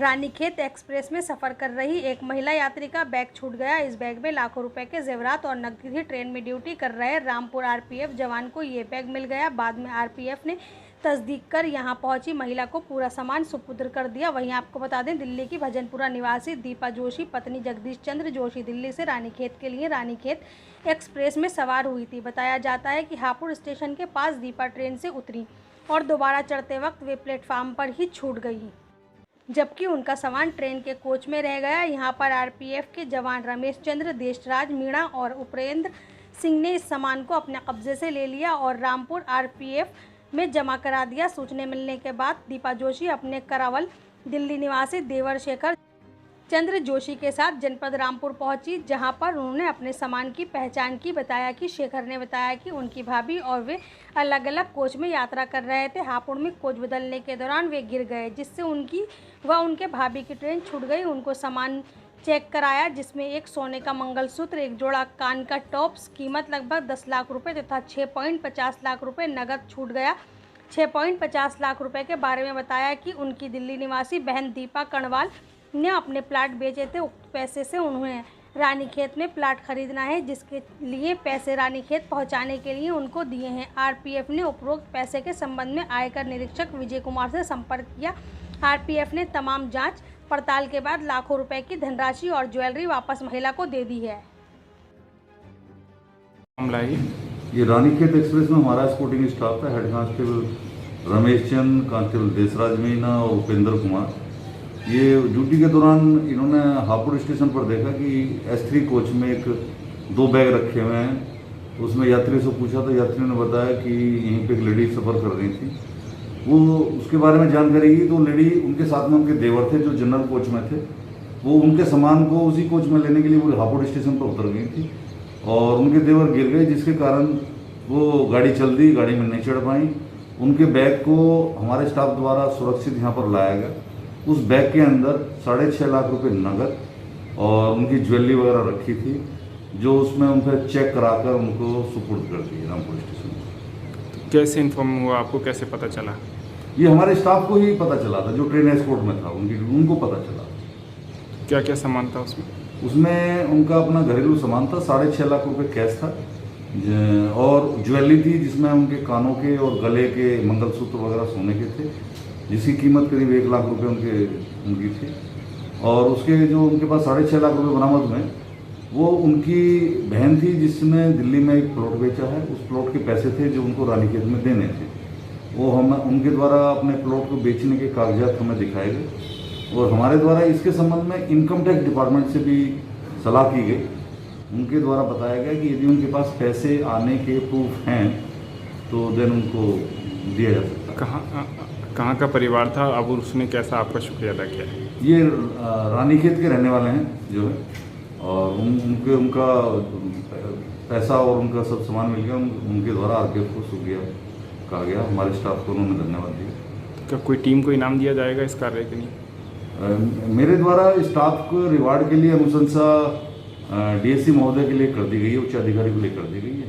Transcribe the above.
Ranikhet express में सफ़र कर रही एक महिला यात्री का बैग छूट गया। इस बैग में लाखों रुपए के जेवरात और नकदी थी। ट्रेन में ड्यूटी कर रहे रामपुर आरपीएफ जवान को ये बैग मिल गया। बाद में आरपीएफ ने तस्दीक कर यहां पहुंची महिला को पूरा सामान सुपुर्द कर दिया। वहीं आपको बता दें, दिल्ली की भजनपुरा निवासी दीपा जोशी पत्नी जगदीश चंद्र जोशी दिल्ली से रानीखेत के लिए रानीखेत एक्सप्रेस में सवार हुई थी। बताया जाता है कि हापुड़ स्टेशन के पास दीपा ट्रेन से उतरी और दोबारा चढ़ते वक्त वे प्लेटफार्म पर ही छूट गई, जबकि उनका सामान ट्रेन के कोच में रह गया। यहां पर आरपीएफ के जवान रमेश चंद्र, देशराज मीणा और उपेंद्र सिंह ने इस सामान को अपने कब्जे से ले लिया और रामपुर आरपीएफ में जमा करा दिया। सूचना मिलने के बाद दीपा जोशी अपने करावल दिल्ली निवासी देवर शेखर चंद्र जोशी के साथ जनपद रामपुर पहुंची, जहां पर उन्होंने अपने सामान की पहचान की। बताया कि शेखर ने बताया कि उनकी भाभी और वे अलग अलग कोच में यात्रा कर रहे थे। हापुड़ में कोच बदलने के दौरान वे गिर गए, जिससे उनकी व उनके भाभी की ट्रेन छूट गई। उनको सामान चेक कराया, जिसमें एक सोने का मंगलसूत्र, एक जोड़ा कान का टॉप्स, कीमत लगभग 10 लाख रुपए तथा 6.50 लाख रुपए नगद छूट गया। 6.50 लाख रुपए के बारे में बताया कि उनकी दिल्ली निवासी बहन दीपा कणवाल ने अपने प्लाट बेचे थे। उक्त पैसे से उन्हें रानीखेत में प्लाट खरीदना है, जिसके लिए पैसे रानीखेत पहुंचाने के लिए उनको दिए हैं। आरपीएफ ने उपरोक्त पैसे के संबंध में आयकर निरीक्षक विजय कुमार से संपर्क किया। आरपीएफ ने तमाम जांच पड़ताल के बाद लाखों रुपए की धनराशि और ज्वेलरी वापस महिला को दे दी है। ये रानीखेत एक्सप्रेस में हमारा स्पोर्टिंग स्टाफ था। Head constable Ramesh Chand, constable Deshraj Meena और उपेंद्र कुमार। ये ड्यूटी के दौरान इन्होंने हापुड़ स्टेशन पर देखा कि S3 कोच में 2 बैग रखे हुए हैं। उसमें यात्री से पूछा तो यात्री ने बताया कि यहीं पे एक लेडी सफ़र कर रही थी। वो उसके बारे में जानकारी की तो लेडी, उनके साथ में उनके देवर थे जो जनरल कोच में थे। वो उनके सामान को उसी कोच में लेने के लिए वो हापुड़ स्टेशन पर उतर गई थी और उनके देवर गिर गए, जिसके कारण वो गाड़ी चल दी, गाड़ी में नहीं चढ़ पाई। उनके बैग को हमारे स्टाफ द्वारा सुरक्षित यहाँ पर लाया गया। उस बैग के अंदर 6.5 लाख रुपए नगद और उनकी ज्वेलरी वगैरह रखी थी, जो उसमें उनसे चेक कराकर उनको सुपुर्द कर दी रामपुर स्टेशन। कैसे इन्फॉर्म हुआ आपको, कैसे पता चला? ये हमारे स्टाफ को ही पता चला था, जो ट्रेन एस्कॉर्ट में था उनको पता चला। क्या क्या सामान था उसमें? उसमें उनका अपना घरेलू सामान था, 6.5 लाख रुपए कैश था और ज्वेलरी थी, जिसमें उनके कानों के और गले के मंगलसूत्र वगैरह सोने के थे, जिसकी कीमत करीब 1 लाख रुपए उनकी थी। और उसके जो उनके पास 6.5 लाख रुपए बरामद हुए, वो उनकी बहन थी जिसने दिल्ली में एक प्लॉट बेचा है। उस प्लॉट के पैसे थे जो उनको रानीखेत में देने थे। वो हम उनके द्वारा अपने प्लॉट को बेचने के कागजात हमें दिखाए गए और हमारे द्वारा इसके संबंध में इनकम टैक्स डिपार्टमेंट से भी सलाह की गई। उनके द्वारा बताया गया कि यदि उनके पास पैसे आने के प्रूफ हैं तो देन उनको दिया जा सकता है। कहाँ का परिवार था अब उसने कैसा आपका शुक्रिया अदा किया? ये रानीखेत के रहने वाले हैं जो है, और उनका पैसा और उनका सब सामान मिल गया। उनके द्वारा आरपीएफ को शुक्रिया कहा गया। हमारे स्टाफ को उन्होंने धन्यवाद दिया। क्या कोई टीम को इनाम दिया जाएगा इस कार्य के लिए? मेरे द्वारा स्टाफ को रिवार्ड के लिए अनुशंसा डीएससी महोदय के लिए कर दी गई है, उच्च अधिकारी के लिए कर दी गई है।